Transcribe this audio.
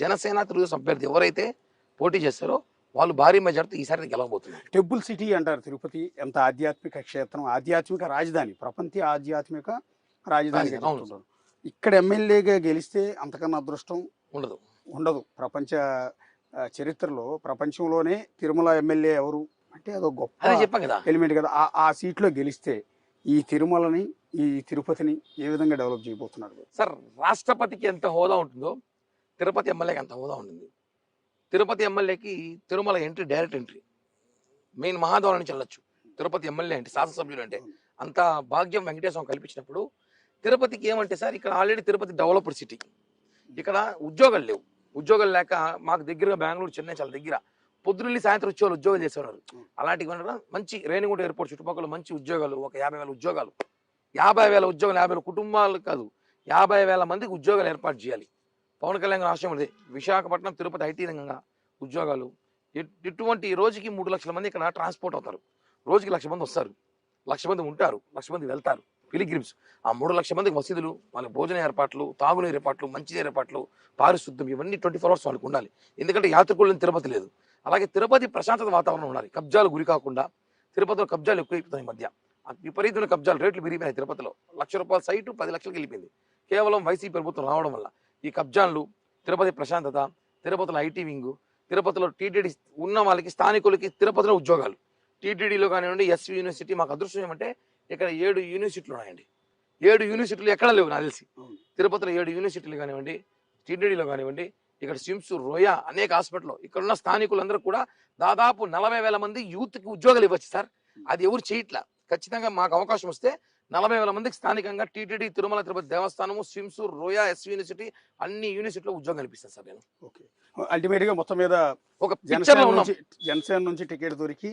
జనసేన తెలుగుదేశం అభ్యర్థి ఎవరైతే పోటీ చేస్తారో వాళ్ళు భారీ మెజార్టీతో ఈసారి గెలవబోతున్నారు. టెంపుల్ సిటీ అంటారు తిరుపతి. ఎంత ఆధ్యాత్మిక క్షేత్రం, ఆధ్యాత్మిక రాజధాని, ప్రపంచ ఆధ్యాత్మిక రాజధాని. ఇక్కడ ఎమ్మెల్యేగా గెలిస్తే అంతకన్నా అదృష్టం ఉండదు. ప్రపంచ చరిత్రలో ప్రపంచంలోనే తిరుమల ఎమ్మెల్యే ఎవరు అంటే అదో గొప్ప ఎలిమెంట్ కదా. ఆ సీట్లో గెలిస్తే ఈ తిరుమలని, ఈ తిరుపతిని ఏ విధంగా డెవలప్ చేయబోతున్నారు సార్? రాష్ట్రపతికి ఎంత హోదా ఉంటుందో తిరుపతి ఎమ్మెల్యేకి అంత హోదా ఉంటుంది. తిరుపతి ఎమ్మెల్యేకి Tirumala entry direct entry, main మహాద్వారం నుంచి వెళ్ళొచ్చు. తిరుపతి ఎమ్మెల్యే అంటే శాసనసభ్యులు అంటే అంత భాగ్యం వెంకటేశ్వరం కల్పించినప్పుడు తిరుపతికి ఏమంటే సార్, ఇక్కడ ఆల్రెడీ తిరుపతి డెవలప్డ్ సిటీ, ఇక్కడ ఉద్యోగాలు లేవు. ఉద్యోగాలు లేక మాకు దగ్గరగా బెంగళూరు, చెన్నై చాలా దగ్గర, పొద్దున్నెళ్ళి సాయంత్రం వచ్చేవాళ్ళు ఉద్యోగాలు చేసేవారు. అలాంటివి మంచి రేణిగుంట ఎయిర్పోర్ట్ చుట్టుపక్కల మంచి ఉద్యోగాలు, ఒక 50,000 ఉద్యోగాలు, 50,000 ఉద్యోగాలు, 50,000 కుటుంబాలు కాదు, 50,000 మందికి ఉద్యోగాలు ఏర్పాటు చేయాలి. పవన్ కళ్యాణ్ రాష్ట్రం ఉంది. విశాఖపట్నం, తిరుపతి ఐటీ రంగంగా ఉద్యోగాలు. ఇటువంటి రోజుకి 3 లక్షల మంది ఇక్కడ ట్రాన్స్పోర్ట్ అవుతారు. రోజుకి 1,00,000 మంది వస్తారు, 1,00,000 మంది ఉంటారు, 1,00,000 మంది వెళ్తారు పిలిగ్రిమ్స్. ఆ 3 లక్షల మందికి మసీదులు, వాళ్ళ భోజన ఏర్పాట్లు, తాగునీరు ఏర్పాట్లు, మంచినీరు ఏర్పాట్లు, పారిశుద్ధ్యం, ఇవన్నీ 24 hours వాళ్ళకి ఉండాలి. ఎందుకంటే యాత్రికులను తిరుపతి లేదు. అలాగే తిరుపతి ప్రశాంతత వాతావరణం ఉండాలి. కబ్జాలు గురి కాకుండా, తిరుపతిలో కబ్జాలు ఎక్కువైపోతున్నాయి. ఈ మధ్య విపరీతమైన కబ్జాలు, రేట్లు పెరిగిపోయినాయి. తిరుపతిలో ₹1,00,000 సైటు 10 లక్షలకు వెళ్ళిపోయింది, కేవలం వైసీపీ ప్రభుత్వం రావడం వల్ల. ఈ కబ్జాలు, తిరుపతి ప్రశాంతత, తిరుపతిలో ఐటీ వింగు, తిరుపతిలో టీటీడీ ఉన్న వాళ్ళకి, స్థానికులకి తిరుపతిలో ఉద్యోగాలు. టీటీడీలో కానివ్వండి, ఎస్వి యూనివర్సిటీ, మాకు అదృష్టం ఏమంటే ఇక్కడ 7 యూనివర్సిటీలు ఉన్నాయండి. 7 యూనివర్సిటీలు ఎక్కడ లేవు నాకు తెలిసి. తిరుపతిలో 7 యూనివర్సిటీలు కానివ్వండి, టీటీడీలో కానివ్వండి, ఇక్కడ స్విమ్స్, రోయా, అనేక హాస్పిటల్లో ఇక్కడ ఉన్న స్థానికులందరూ కూడా దాదాపు 40,000 మంది యూత్కి ఉద్యోగాలు ఇవ్వచ్చు సార్. అది ఎవరు చేయట్లా. ఖచ్చితంగా మాకు అవకాశం వస్తే 40,000 మందికి స్థానికంగా టీటీడీ, తిరుమల తిరుపతి దేవస్థానము, స్విమ్స్, రోయా, ఎస్వి యూనివర్సిటీ, అన్ని యూనివర్సిటీలో ఉద్యోగం కల్పిస్తాను సార్ నేను. అల్టిమేట్ గా మొత్తం మీద ఒక జనసేన నుంచి టికెట్ దొరికి